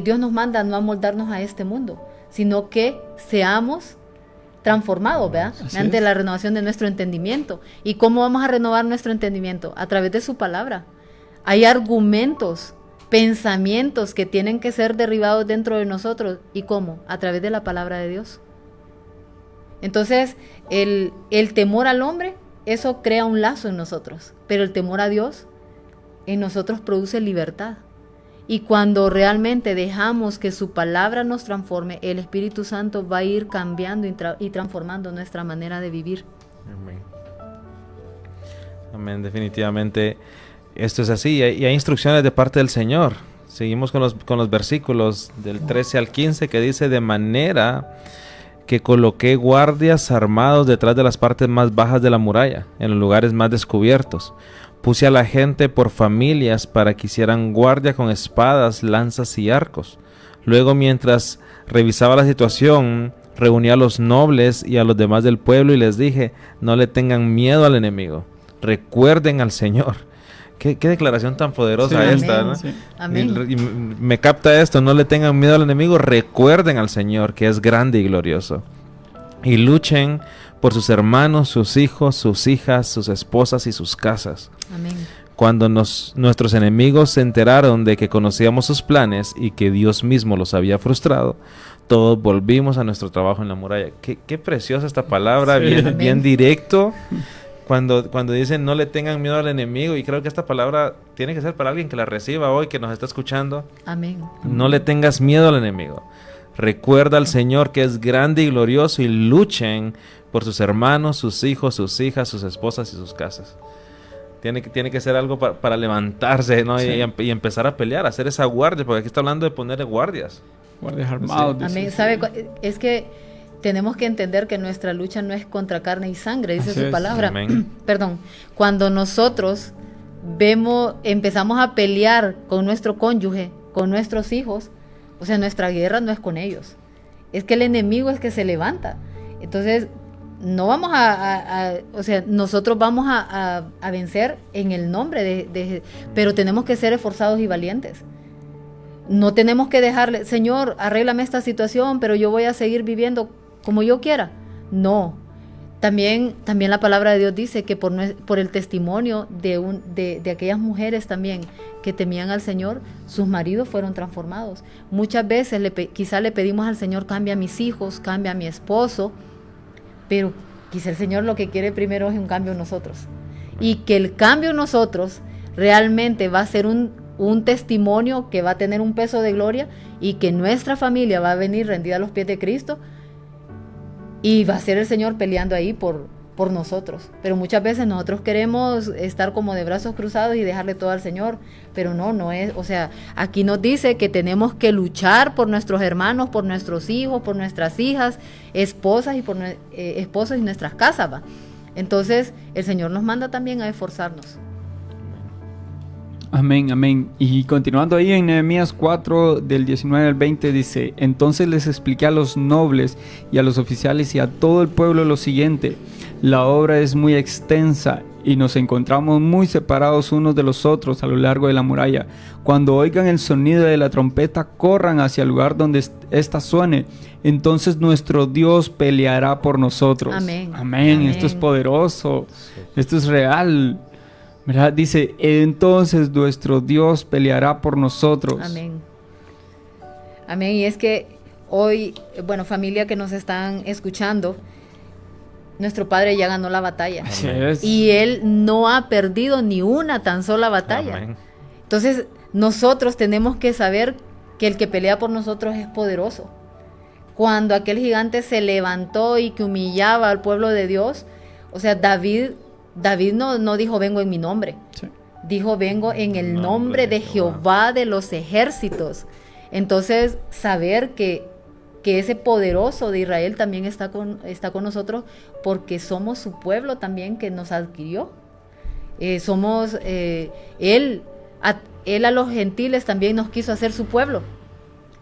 Dios nos manda no amoldarnos a este mundo, sino que seamos transformados, ¿verdad? Ante la renovación de nuestro entendimiento. ¿Y cómo vamos a renovar nuestro entendimiento? A través de su palabra. Hay argumentos, pensamientos que tienen que ser derribados dentro de nosotros. ¿Y cómo? A través de la palabra de Dios. Entonces, el temor al hombre, eso crea un lazo en nosotros. Pero el temor a Dios en nosotros produce libertad. Y cuando realmente dejamos que su palabra nos transforme, el Espíritu Santo va a ir cambiando y transformando nuestra manera de vivir. Amén. Amén, definitivamente. Esto es así, y hay instrucciones de parte del Señor. Seguimos con los versículos del 13 al 15 que dice: de manera que coloqué guardias armados detrás de las partes más bajas de la muralla, en los lugares más descubiertos. Puse a la gente por familias para que hicieran guardia con espadas, lanzas y arcos. Luego, mientras revisaba la situación, reuní a los nobles y a los demás del pueblo y les dije: no le tengan miedo al enemigo, recuerden al Señor. Qué declaración tan poderosa esta, amén, ¿no? Sí. Amén. Y me capta esto: no le tengan miedo al enemigo, recuerden al Señor, que es grande y glorioso. Y luchen por sus hermanos, sus hijos, sus hijas, sus esposas y sus casas. Amén. Cuando nuestros enemigos se enteraron de que conocíamos sus planes y que Dios mismo los había frustrado, todos volvimos a nuestro trabajo en la muralla. Qué preciosa esta palabra, Sí. bien directo. Cuando dicen no le tengan miedo al enemigo, y creo que esta palabra tiene que ser para alguien que la reciba hoy, que nos está escuchando. Amén. No le tengas miedo al enemigo. Recuerda al Señor que es grande y glorioso, y luchen por sus hermanos, sus hijos, sus hijas, sus esposas y sus casas. Tiene que ser algo para levantarse, ¿no? Sí. Y empezar a pelear, hacer esa guardia, porque aquí está hablando de poner guardias. Guardias armados. Sí. dice. Amén. ¿Sabe? Es que tenemos que entender que nuestra lucha no es contra carne y sangre, dice Así su es. palabra. Amén. Perdón. Cuando nosotros empezamos a pelear con nuestro cónyuge, con nuestros hijos, o sea, nuestra guerra no es con ellos. Es que el enemigo es que se levanta. Entonces, no vamos o sea, nosotros vamos a vencer en el nombre pero tenemos que ser esforzados y valientes. No tenemos que dejarle, Señor, arréglame esta situación, pero yo voy a seguir viviendo como yo quiera. No. También la palabra de Dios dice que por el testimonio de aquellas mujeres también que temían al Señor, sus maridos fueron transformados. Muchas veces quizá le pedimos al Señor, cambia a mis hijos, cambia a mi esposo, pero quizá el Señor lo que quiere primero es un cambio en nosotros. Y que el cambio en nosotros realmente va a ser un testimonio que va a tener un peso de gloria, y que nuestra familia va a venir rendida a los pies de Cristo, y va a ser el Señor peleando ahí por nosotros. Pero muchas veces nosotros queremos estar como de brazos cruzados y dejarle todo al Señor, pero no es, o sea, aquí nos dice que tenemos que luchar por nuestros hermanos, por nuestros hijos, por nuestras hijas, esposas y por esposos y nuestras casas, ¿va? Entonces, el Señor nos manda también a esforzarnos. Amén, amén. Y continuando ahí en Nehemías 4, del 19 al 20, dice: entonces les expliqué a los nobles y a los oficiales y a todo el pueblo lo siguiente: la obra es muy extensa y nos encontramos muy separados unos de los otros a lo largo de la muralla. Cuando oigan el sonido de la trompeta, corran hacia el lugar donde ésta suene. Entonces nuestro Dios peleará por nosotros. Amén. Amén. Amén. Esto es poderoso. Esto es real. ¿Verdad? Dice: entonces nuestro Dios peleará por nosotros. Amén. Amén. Y es que hoy, bueno, familia que nos están escuchando, nuestro Padre ya ganó la batalla. Así es. Y Él no ha perdido ni una tan sola batalla. Amén. Entonces, nosotros tenemos que saber que el que pelea por nosotros es poderoso. Cuando aquel gigante se levantó y que humillaba al pueblo de Dios, o sea, David no dijo vengo en mi nombre, Sí. dijo vengo en el nombre de Jehová de los ejércitos. Entonces, saber que ese poderoso de Israel también está con nosotros, porque somos su pueblo también, que nos adquirió. Él a los gentiles también nos quiso hacer su pueblo,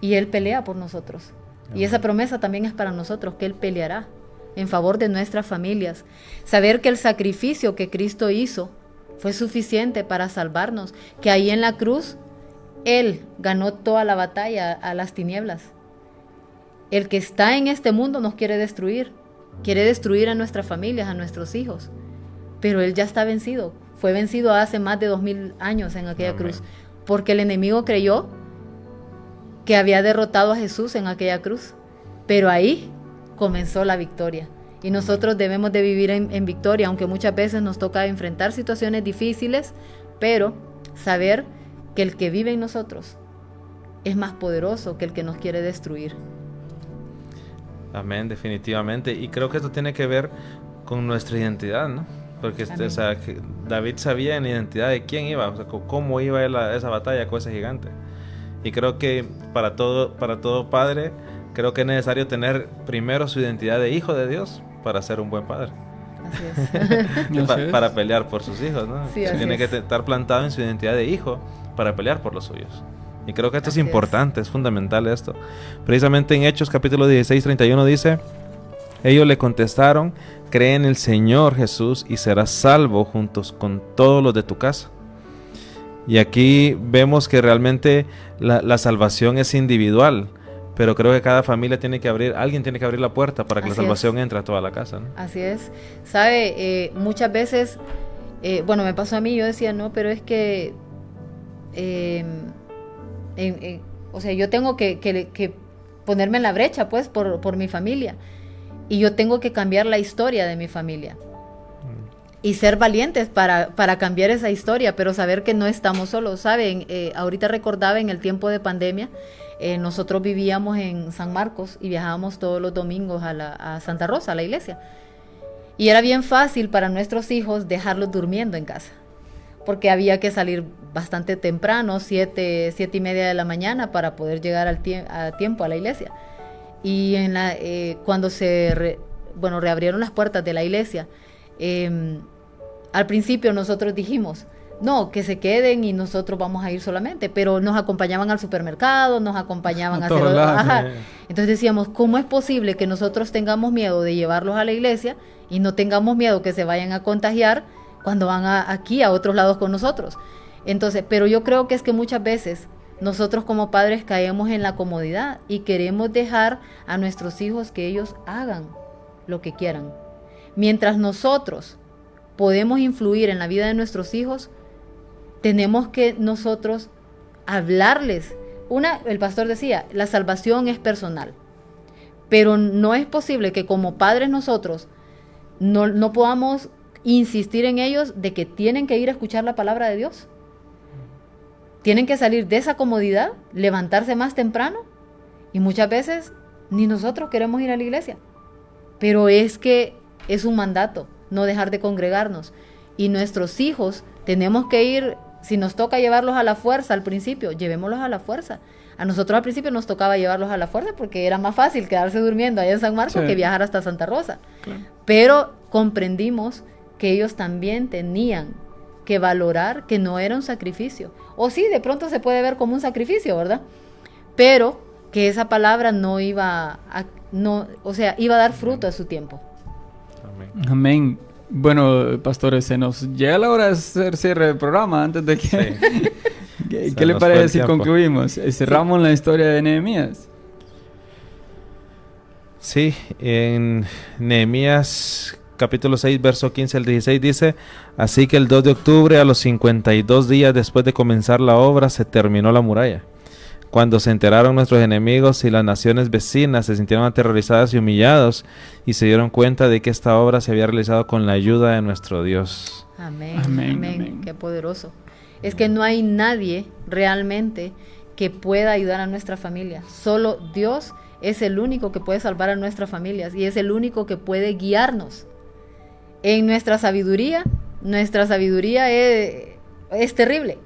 y Él pelea por nosotros. Y esa promesa también es para nosotros, que Él peleará en favor de nuestras familias. Saber que el sacrificio que Cristo hizo fue suficiente para salvarnos, que ahí en la cruz Él ganó toda la batalla a las tinieblas. El que está en este mundo nos quiere destruir a nuestras familias, a nuestros hijos, pero Él ya está vencido. Fue vencido hace más de 2000 años en aquella cruz, porque el enemigo creyó que había derrotado a Jesús en aquella cruz, pero ahí comenzó la victoria. Y nosotros debemos de vivir en victoria, aunque muchas veces nos toca enfrentar situaciones difíciles, pero saber que el que vive en nosotros es más poderoso que el que nos quiere destruir. Amén, definitivamente. Y creo que esto tiene que ver con nuestra identidad, ¿no? Porque o sea, que David sabía en la identidad de quién iba, o sea, cómo iba a esa batalla con ese gigante. Y creo que para todo padre, creo que es necesario tener primero su identidad de hijo de Dios para ser un buen padre. Así es. Para pelear por sus hijos, ¿no? Sí, así Tiene es. que estar plantado en su identidad de hijo para pelear por los suyos. Y creo que esto Así es importante, es fundamental esto. Precisamente en Hechos capítulo 16, 31 dice: ellos le contestaron: cree en el Señor Jesús y serás salvo juntos con todos los de tu casa. Y aquí vemos que realmente la salvación es individual, pero creo que cada familia alguien tiene que abrir la puerta para que la Así salvación entre a toda la casa, ¿no? Así es. Sabe, muchas veces, bueno, me pasó a mí, yo decía, no, pero es que, o sea, yo tengo que ponerme en la brecha, pues, por mi familia. Y yo tengo que cambiar la historia de mi familia. Y ser valientes para cambiar esa historia, pero saber que no estamos solos. Saben, ahorita recordaba en el tiempo de pandemia, nosotros vivíamos en San Marcos y viajábamos todos los domingos a Santa Rosa, a la iglesia. Y era bien fácil para nuestros hijos dejarlos durmiendo en casa, porque había que salir bastante temprano, 7:30 de la mañana, para poder llegar a tiempo a la iglesia. Y cuando reabrieron las puertas de la iglesia, al principio nosotros dijimos, no, que se queden y nosotros vamos a ir solamente, pero nos acompañaban al supermercado, nos acompañaban a hacer... Ajá. Entonces decíamos, ¿cómo es posible que nosotros tengamos miedo de llevarlos a la iglesia y no tengamos miedo que se vayan a contagiar cuando van aquí a otros lados con nosotros? Entonces, pero yo creo que es que muchas veces nosotros como padres caemos en la comodidad y queremos dejar a nuestros hijos que ellos hagan lo que quieran. Mientras nosotros podemos influir en la vida de nuestros hijos, tenemos que nosotros hablarles. El pastor decía, la salvación es personal, pero no es posible que como padres nosotros no podamos insistir en ellos de que tienen que ir a escuchar la palabra de Dios. Tienen que salir de esa comodidad, levantarse más temprano, y muchas veces ni nosotros queremos ir a la iglesia, pero es que es un mandato no dejar de congregarnos, y nuestros hijos tenemos que ir. Si nos toca llevarlos a la fuerza al principio, llevémoslos a la fuerza. A nosotros al principio nos tocaba llevarlos a la fuerza porque era más fácil quedarse durmiendo allá en San Marcos que viajar hasta Santa Rosa. Claro. Pero comprendimos que ellos también tenían que valorar que no era un sacrificio. O sí, de pronto se puede ver como un sacrificio, ¿verdad? Pero que esa palabra iba a dar fruto a su tiempo. Amén. Amén. Bueno, pastores, se nos llega la hora de hacer cierre del programa antes de que... Sí. ¿Qué le parece si concluimos? Cerramos la historia de Nehemías. Sí, en Nehemías capítulo 6, verso 15 al 16 dice: así que el 2 de octubre, a los 52 días después de comenzar la obra, se terminó la muralla. Cuando se enteraron nuestros enemigos y las naciones vecinas, se sintieron aterrorizadas y humillados, y se dieron cuenta de que esta obra se había realizado con la ayuda de nuestro Dios. Amén, amén, amén. Qué poderoso. Es que no hay nadie realmente que pueda ayudar a nuestra familia. Solo Dios es el único que puede salvar a nuestras familias, y es el único que puede guiarnos. En nuestra sabiduría es terrible.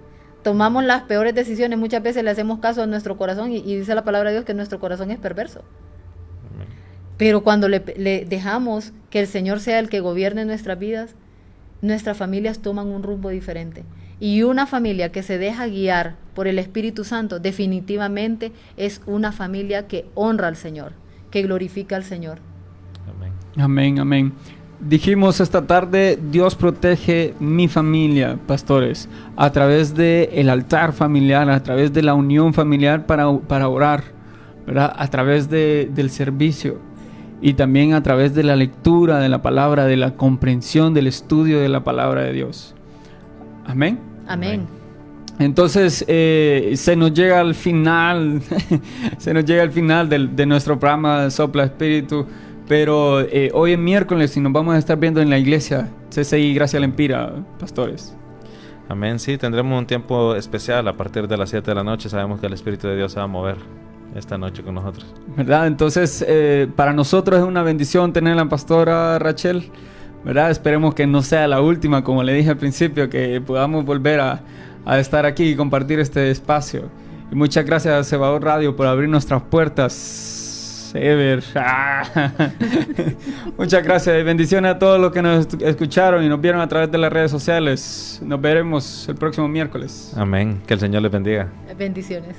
Tomamos las peores decisiones, muchas veces le hacemos caso a nuestro corazón, y dice la palabra de Dios que nuestro corazón es perverso. Amén. Pero cuando le dejamos que el Señor sea el que gobierne nuestras vidas, nuestras familias toman un rumbo diferente. Y una familia que se deja guiar por el Espíritu Santo definitivamente es una familia que honra al Señor, que glorifica al Señor. Amén. Amén, amén. Dijimos esta tarde, Dios protege mi familia, pastores, a través del altar familiar, a través de la unión familiar para orar, ¿verdad? A través del servicio, y también a través de la lectura de la palabra, de la comprensión, del estudio de la palabra de Dios. Amén. Amén. Entonces se nos llega al final de nuestro programa Sopla Espíritu. Pero hoy es miércoles y nos vamos a estar viendo en la iglesia CCI Gracia Lempira, pastores. Amén, sí, tendremos un tiempo especial a partir de las 7 de la noche. Sabemos que el Espíritu de Dios se va a mover esta noche con nosotros, ¿verdad? Entonces, para nosotros es una bendición tener a la pastora Rachel, ¿verdad? Esperemos que no sea la última, como le dije al principio, que podamos volver a estar aquí y compartir este espacio. Y muchas gracias a Sebaot Radio por abrir nuestras puertas. Ever. Muchas gracias y bendiciones a todos los que nos escucharon y nos vieron a través de las redes sociales. Nos veremos el próximo miércoles. Amén. Que el Señor les bendiga. Bendiciones.